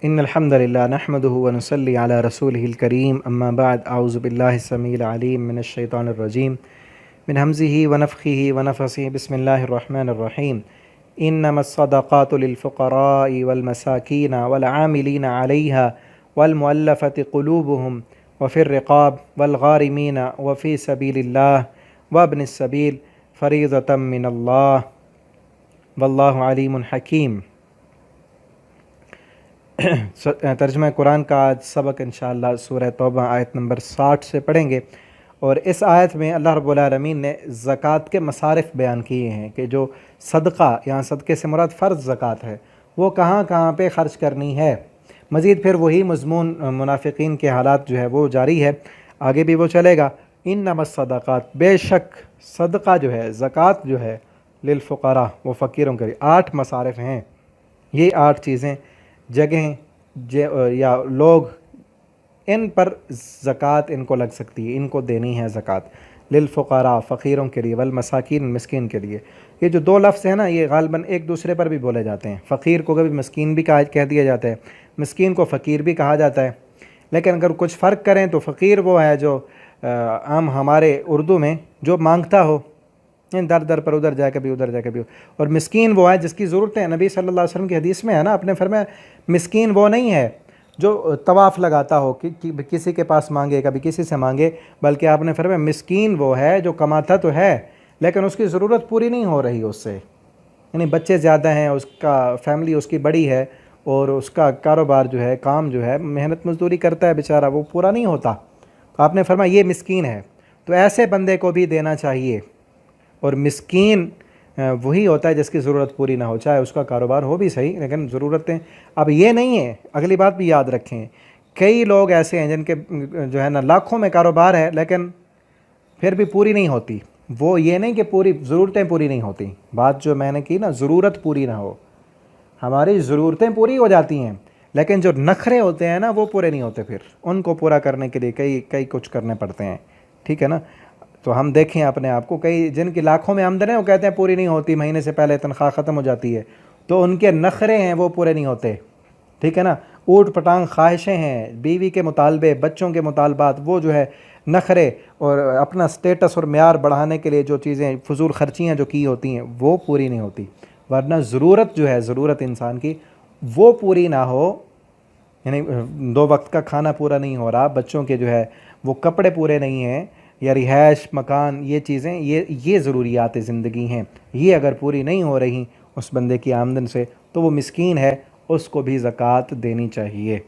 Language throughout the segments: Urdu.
إن الحمد لله نحمده ونصلي على رسوله الكريم أما بعد أعوذ بالله السميع العليم من الشيطان الرجيم من همزه ونفخه ونفثه بسم الله الرحمن الرحيم إنما الصدقات للفقراء والمساكين والعاملين عليها والمؤلفة قلوبهم وفي الرقاب والغارمين وفي سبيل الله وابن السبيل فريضة من الله والله عليم حكيم۔ ترجمہ قرآن کا آج سبق انشاءاللہ سورہ توبہ آیت نمبر 60 سے پڑھیں گے، اور اس آیت میں اللہ رب العالمین نے زکوٰۃ کے مصارف بیان کیے ہیں کہ جو صدقہ، یہاں صدقے سے مراد فرض زکوٰۃ ہے، وہ کہاں کہاں پہ خرچ کرنی ہے۔ مزید پھر وہی مضمون منافقین کے حالات جو ہے وہ جاری ہے، آگے بھی وہ چلے گا۔ انما الصدقات، بے شک صدقہ جو ہے، زکوٰۃ جو ہے، للفقراء، وہ فقیروں کے لیے 8 مصارف ہیں۔ یہ 8 چیزیں، جگہیں یا لوگ، ان پر زکوٰۃ ان کو لگ سکتی ہے، ان کو دینی ہے زکوٰۃ۔ للفقراء، فقیروں کے لیے، والمساکین، مسکین کے لیے۔ یہ جو 2 لفظ ہیں نا، یہ غالباً ایک دوسرے پر بھی بولے جاتے ہیں۔ فقیر کو کبھی مسکین بھی کہہ دیا جاتا ہے، مسکین کو فقیر بھی کہا جاتا ہے، لیکن اگر کچھ فرق کریں تو فقیر وہ ہے جو عام ہمارے اردو میں جو مانگتا ہو، در در پر ادھر جائے کبھی ادھر جائے کبھی، اور مسکین وہ ہے جس کی ضرورتیں، نبی صلی اللہ علیہ وسلم کی حدیث میں ہے نا، آپ نے فرمایا مسکین وہ نہیں ہے جو طواف لگاتا ہو کہ کسی کے پاس مانگے کبھی کسی سے مانگے، بلکہ آپ نے فرمایا مسکین وہ ہے جو کماتا تو ہے لیکن اس کی ضرورت پوری نہیں ہو رہی اس سے، یعنی بچے زیادہ ہیں، اس کا فیملی اس کی بڑی ہے، اور اس کا کاروبار جو ہے، کام جو ہے، محنت مزدوری کرتا ہے بیچارہ، وہ پورا نہیں ہوتا، تو آپ نے فرمایا یہ مسکین ہے، تو ایسے بندے کو بھی دینا چاہیے۔ اور مسکین وہی ہوتا ہے جس کی ضرورت پوری نہ ہو، چاہے اس کا کاروبار ہو بھی صحیح لیکن ضرورتیں، اب یہ نہیں ہے، اگلی بات بھی یاد رکھیں، کئی لوگ ایسے ہیں جن کے جو ہے نا لاکھوں میں کاروبار ہے لیکن پھر بھی پوری نہیں ہوتی۔ وہ یہ نہیں کہ پوری ضرورتیں پوری نہیں ہوتی، بات جو میں نے کی نا، ضرورت پوری نہ ہو، ہماری ضرورتیں پوری ہو جاتی ہیں لیکن جو نخرے ہوتے ہیں نا وہ پورے نہیں ہوتے، پھر ان کو پورا کرنے کے لیے کئی کچھ کرنے پڑتے ہیں، ٹھیک ہے نا۔ تو ہم دیکھیں اپنے آپ کو، کئی جن کی لاکھوں میں آمدن ہے وہ کہتے ہیں پوری نہیں ہوتی، مہینے سے پہلے تنخواہ ختم ہو جاتی ہے، تو ان کے نخرے ہیں وہ پورے نہیں ہوتے، ٹھیک ہے نا۔ اوٹ پٹانگ خواہشیں ہیں، بیوی کے مطالبے، بچوں کے مطالبات، وہ جو ہے نخرے، اور اپنا سٹیٹس اور معیار بڑھانے کے لیے جو چیزیں فضول خرچیاں جو کی ہوتی ہیں وہ پوری نہیں ہوتی، ورنہ ضرورت جو ہے، ضرورت انسان کی وہ پوری نہ ہو، یعنی 2 وقت کا کھانا پورا نہیں ہو رہا، بچوں کے جو ہے وہ کپڑے پورے نہیں ہیں، یا رہائش، مکان، یہ چیزیں، یہ ضروریات زندگی ہیں، یہ اگر پوری نہیں ہو رہی اس بندے کی آمدن سے تو وہ مسکین ہے، اس کو بھی زکوٰۃ دینی چاہیے۔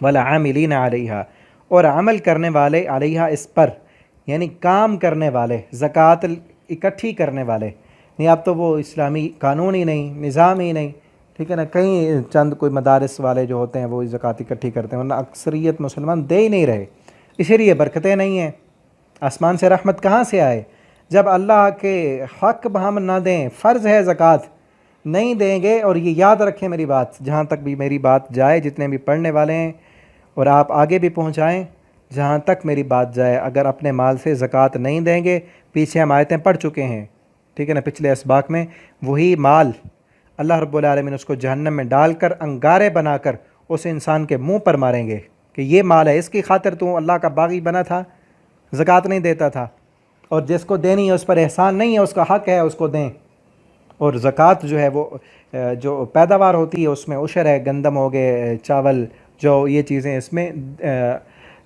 والعاملین علیہا، اور عمل کرنے والے، علیہا اس پر، یعنی کام کرنے والے، زکوٰۃ اکٹھی کرنے والے، نہیں اب تو وہ اسلامی قانون ہی نہیں، نظام ہی نہیں، ٹھیک ہے نا۔ کہیں چند کوئی مدارس والے جو ہوتے ہیں وہ زکوٰۃ اکٹھی کرتے ہیں، ورنہ اکثریت مسلمان دے ہی نہیں رہے، اسی لیے برکتیں نہیں ہیں۔ آسمان سے رحمت کہاں سے آئے جب اللہ کے حق ہم نہ دیں، فرض ہے زکوٰۃ، نہیں دیں گے۔ اور یہ یاد رکھیں میری بات، جہاں تک بھی میری بات جائے، جتنے بھی پڑھنے والے ہیں، اور آپ آگے بھی پہنچائیں، جہاں تک میری بات جائے، اگر اپنے مال سے زکوٰۃ نہیں دیں گے، پیچھے ہم آیتیں پڑھ چکے ہیں، ٹھیک ہے نا، پچھلے اسباق میں، وہی مال اللہ رب العالمین اس کو جہنم میں ڈال کر انگارے بنا کر اس انسان کے منہ پر ماریں گے کہ یہ مال ہے، اس کی خاطر تو اللہ کا باغی بنا تھا، زکوٰۃ نہیں دیتا تھا، اور جس کو دینی ہے اس پر احسان نہیں ہے، اس کا حق ہے اس کو دیں۔ اور زکوٰۃ جو ہے وہ جو پیداوار ہوتی ہے اس میں عشر ہے، گندم ہو گئے، چاول، جو یہ چیزیں، اس میں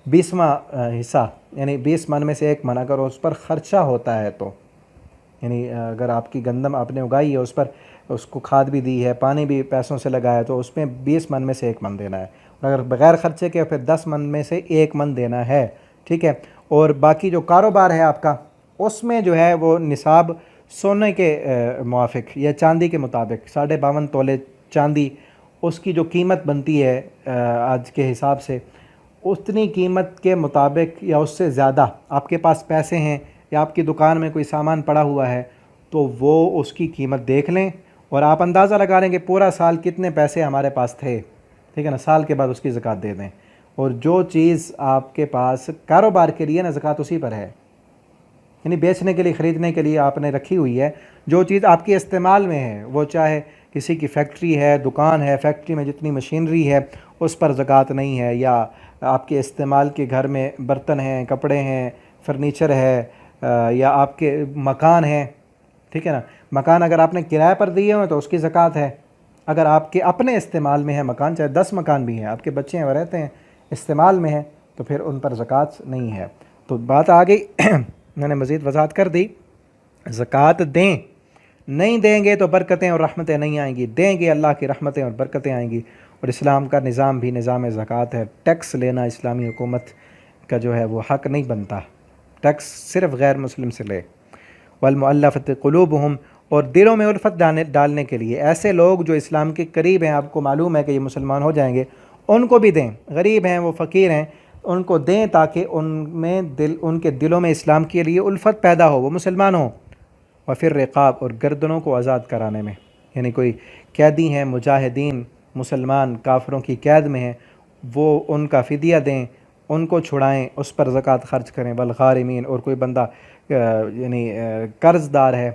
20واں حصہ، یعنی 20 من میں سے 1 من اگر اس پر خرچہ ہوتا ہے تو، یعنی اگر آپ کی گندم آپ نے اگائی ہے، اس پر اس کو کھاد بھی دی ہے، پانی بھی پیسوں سے لگایا، تو اس میں 20 من میں سے 1 من دینا ہے، اور اگر بغیر خرچے کے پھر 10 من میں سے 1 من دینا ہے، ٹھیک ہے۔ اور باقی جو کاروبار ہے آپ کا، اس میں جو ہے وہ نصاب سونے کے موافق یا چاندی کے مطابق 52.5 تولے چاندی، اس کی جو قیمت بنتی ہے آج کے حساب سے، اتنی قیمت کے مطابق یا اس سے زیادہ آپ کے پاس پیسے ہیں، یا آپ کی دکان میں کوئی سامان پڑا ہوا ہے، تو وہ اس کی قیمت دیکھ لیں، اور آپ اندازہ لگا لیں کہ پورا سال کتنے پیسے ہمارے پاس تھے، ٹھیک ہے نا، سال کے بعد اس کی زکوٰۃ دے دیں۔ اور جو چیز آپ کے پاس کاروبار کے لیے نا، زکوٰۃ اسی پر ہے، یعنی بیچنے کے لیے، خریدنے کے لیے آپ نے رکھی ہوئی ہے، جو چیز آپ کے استعمال میں ہے، وہ چاہے کسی کی فیکٹری ہے، دکان ہے، فیکٹری میں جتنی مشینری ہے اس پر زکوٰۃ نہیں ہے، یا آپ کے استعمال کے گھر میں برتن ہیں، کپڑے ہیں، فرنیچر ہے، یا آپ کے مکان ہیں، ٹھیک ہے نا، مکان اگر آپ نے کرائے پر دیے ہوئے تو اس کی زکوٰۃ ہے۔ اگر آپ کے اپنے استعمال میں ہے مکان، چاہے 10 مکان بھی ہیں، آپ کے بچے ہیں وہ رہتے ہیں، استعمال میں ہیں، تو پھر ان پر زکوٰۃ نہیں ہے۔ تو بات آ گئی میں نے مزید وضاحت کر دی، زکوٰۃ دیں، نہیں دیں گے تو برکتیں اور رحمتیں نہیں آئیں گی، دیں گے اللہ کی رحمتیں اور برکتیں آئیں گی۔ اور اسلام کا نظام بھی نظام زکوٰۃ ہے، ٹیکس لینا اسلامی حکومت کا جو ہے وہ حق نہیں بنتا، ٹیکس صرف غیر مسلم سے لے۔ والمؤلفۃ قلوبہم، اور دلوں میں الفت ڈالنے کے لیے، ایسے لوگ جو اسلام کے قریب ہیں، آپ کو معلوم ہے کہ یہ مسلمان ہو جائیں گے، ان کو بھی دیں، غریب ہیں، وہ فقیر ہیں، ان کو دیں تاکہ ان کے دلوں میں اسلام کے لیے الفت پیدا ہو، وہ مسلمان ہوں۔ وفر رقاب، اور گردنوں کو آزاد کرانے میں، یعنی کوئی قیدی ہیں، مجاہدین مسلمان کافروں کی قید میں ہیں، وہ ان کا فدیہ دیں، ان کو چھڑائیں، اس پر زکوٰۃ خرچ کریں۔ والغارمین، اور کوئی بندہ یعنی قرض دار ہے،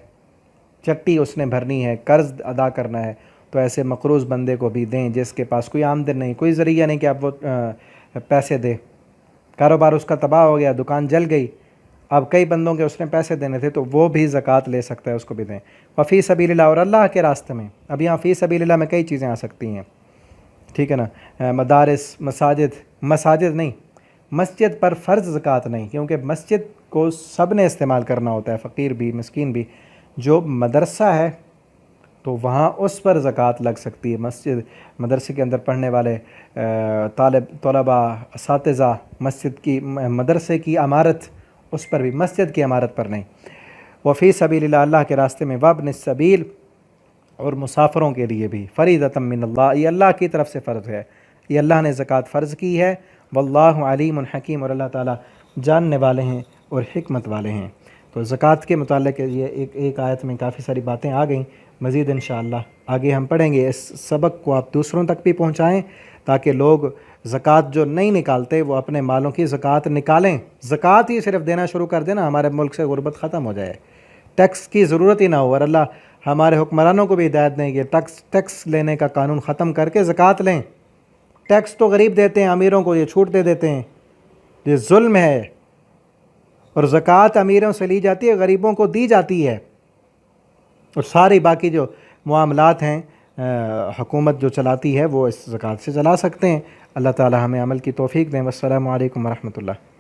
چٹی اس نے بھرنی ہے، قرض ادا کرنا ہے، تو ایسے مقروض بندے کو بھی دیں جس کے پاس کوئی آمدن نہیں، کوئی ذریعہ نہیں کہ آپ وہ پیسے دے، کاروبار اس کا تباہ ہو گیا، دکان جل گئی، اب کئی بندوں کے اس نے پیسے دینے تھے، تو وہ بھی زکوٰۃ لے سکتا ہے، اس کو بھی دیں۔ وفی سبیل اللہ، اور اللہ کے راستے میں، اب یہاں فی سبیل اللہ میں کئی چیزیں آ سکتی ہیں، ٹھیک ہے نا، مدارس، مساجد نہیں، مسجد پر فرض زکوٰۃ نہیں، کیونکہ مسجد کو سب نے استعمال کرنا ہوتا ہے، فقیر بھی، مسکین بھی۔ جو مدرسہ ہے تو وہاں اس پر زکوٰۃ لگ سکتی ہے، مدرسے کے اندر پڑھنے والے طلباء، اساتذہ، مدرسے کی عمارت، اس پر بھی، مسجد کی عمارت پر نہیں۔ وفی سبیل اللہ، اللہ کے راستے میں، وابن السبیل، اور مسافروں کے لیے بھی، فریضۃ من اللہ، یہ اللہ کی طرف سے فرض ہے، یہ اللہ نے زکوٰۃ فرض کی ہے۔ واللہ علیم حکیم، اور اللہ تعالیٰ جاننے والے ہیں اور حکمت والے ہیں۔ تو زکوٰۃ کے متعلق یہ ایک آیت میں کافی ساری باتیں آ گئیں، مزید انشاءاللہ آگے ہم پڑھیں گے۔ اس سبق کو آپ دوسروں تک بھی پہنچائیں تاکہ لوگ زکوٰۃ جو نہیں نکالتے وہ اپنے مالوں کی زکوٰۃ نکالیں، زکوٰۃ ہی صرف دینا شروع کر دینا، ہمارے ملک سے غربت ختم ہو جائے، ٹیکس کی ضرورت ہی نہ ہو۔ اور اللہ ہمارے حکمرانوں کو بھی ہدایت دیں کہ ٹیکس لینے کا قانون ختم کر کے زکوٰۃ لیں۔ ٹیکس تو غریب دیتے ہیں، امیروں کو یہ چھوٹ دے دیتے ہیں، یہ ظلم ہے۔ اور زکوٰۃ امیروں سے لی جاتی ہے، غریبوں کو دی جاتی ہے، اور ساری باقی جو معاملات ہیں حکومت جو چلاتی ہے وہ اس زکوٰۃ سے چلا سکتے ہیں۔ اللہ تعالی ہمیں عمل کی توفیق دیں۔ والسلام علیکم ورحمۃ اللہ۔